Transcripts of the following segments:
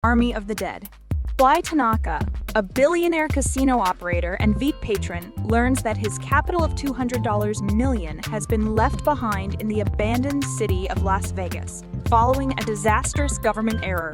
Army of the Dead. Bly Tanaka, a billionaire casino operator and Veep patron, learns that his capital of $200 million has been left behind in the abandoned city of Las Vegas, following a disastrous government error.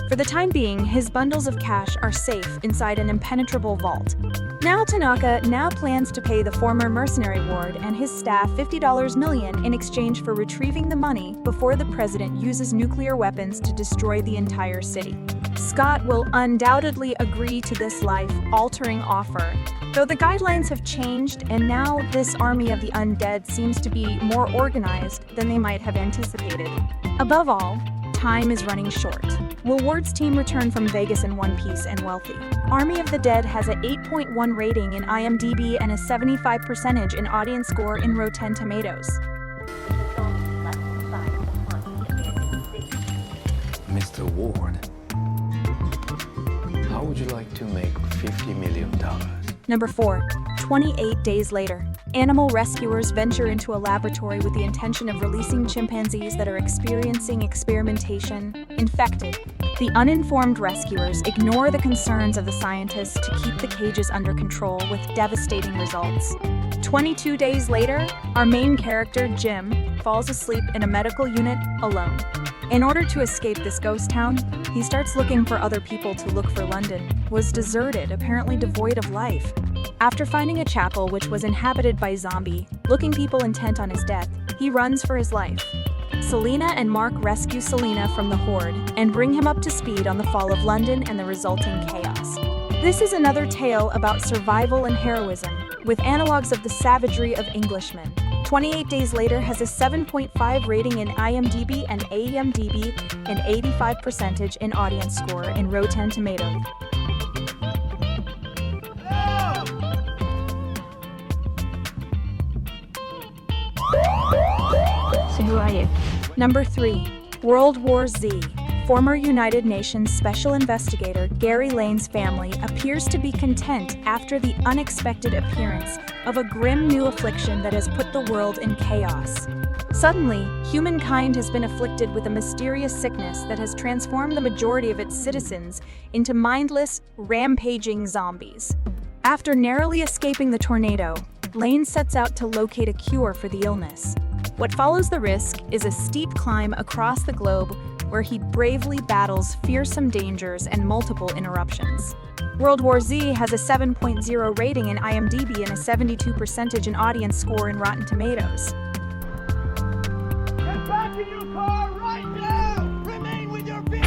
For the time being, his bundles of cash are safe inside an impenetrable vault. Now Tanaka plans to pay the former mercenary ward and his staff $50 million in exchange for retrieving the money before the president uses nuclear weapons to destroy the entire city. Scott will undoubtedly agree to this life-altering offer, though the guidelines have changed and now this army of the undead seems to be more organized than they might have anticipated. Above all, time is running short. Will Ward's team return from Vegas in one piece and wealthy? Army of the Dead has an 8.1 rating in IMDb and a 75% in audience score in Rotten Tomatoes. Mr. Ward, how would you like to make $50 million? Number 4. 28 days later. Animal rescuers venture into a laboratory with the intention of releasing chimpanzees that are experiencing experimentation, infected. The uninformed rescuers ignore the concerns of the scientists to keep the cages under control with devastating results. 22 days later, our main character, Jim, falls asleep in a medical unit alone. In order to escape this ghost town, he starts looking for other people to look for London. Was deserted, apparently devoid of life. After finding a chapel which was inhabited by zombie-looking people intent on his death, he runs for his life. Selena and Mark rescue Selena from the horde and bring him up to speed on the fall of London and the resulting chaos. This is another tale about survival and heroism, with analogs of the savagery of Englishmen. 28 Days Later has a 7.5 rating in IMDb and AMDB and 85% in audience score in Rotten Tomatoes. So who are you? Number 3. World War Z. Former United Nations Special Investigator Gary Lane's family appears to be content after the unexpected appearance of a grim new affliction that has put the world in chaos. Suddenly, humankind has been afflicted with a mysterious sickness that has transformed the majority of its citizens into mindless, rampaging zombies. After narrowly escaping the tornado, Lane sets out to locate a cure for the illness. What follows the risk is a steep climb across the globe where he bravely battles fearsome dangers and multiple interruptions. World War Z has a 7.0 rating in IMDb and a 72% in audience score in Rotten Tomatoes. Get back in your car right now! Remain with your feet!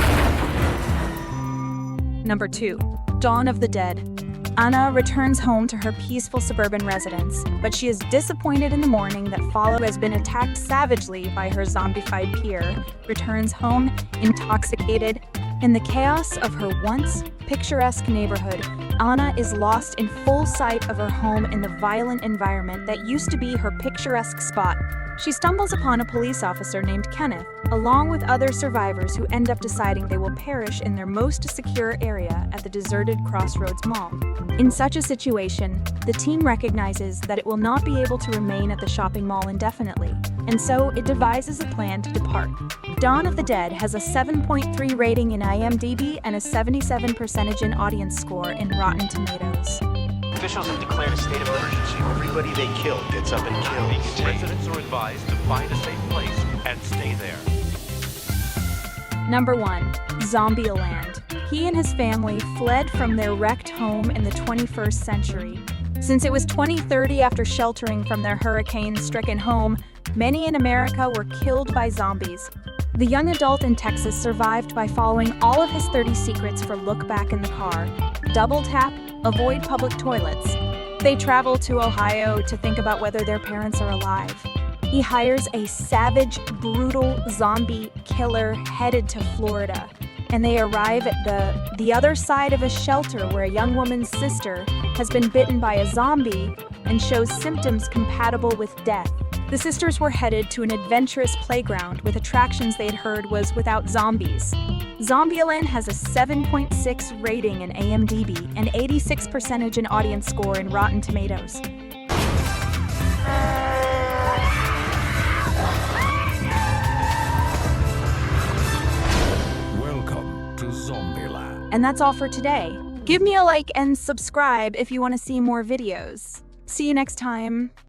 Number 2. Dawn of the Dead. Anna returns home to her peaceful suburban residence, but she is disappointed in the morning that Follow has been attacked savagely by her zombified peer, returns home intoxicated. In the chaos of her once picturesque neighborhood, Anna is lost in full sight of her home in the violent environment that used to be her picturesque spot. She stumbles upon a police officer named Kenneth, along with other survivors who end up deciding they will perish in their most secure area at the deserted Crossroads Mall. In such a situation, the team recognizes that it will not be able to remain at the shopping mall indefinitely, and so it devises a plan to depart. Dawn of the Dead has a 7.3 rating in IMDb and a 77% in audience score in Rotten Tomatoes. Officials have declared a state of emergency. Everybody they kill gets up and kills. Residents are advised to find a safe place and stay there. Number 1. Zombieland. He and his family fled from their wrecked home in the 21st century. Since it was 2030 after sheltering from their hurricane-stricken home, many in America were killed by zombies. The young adult in Texas survived by following all of his 30 secrets for look back in the car, double tap, avoid public toilets. They travel to Ohio to think about whether their parents are alive. He hires a savage, brutal zombie killer headed to Florida, and they arrive at the other side of a shelter where a young woman's sister has been bitten by a zombie and shows symptoms compatible with death. The sisters were headed to an adventurous playground with attractions they had heard was without zombies. Zombieland has a 7.6 rating in AMDb and 86% in audience score in Rotten Tomatoes. Welcome to Zombieland. And that's all for today. Give me a like and subscribe if you want to see more videos. See you next time.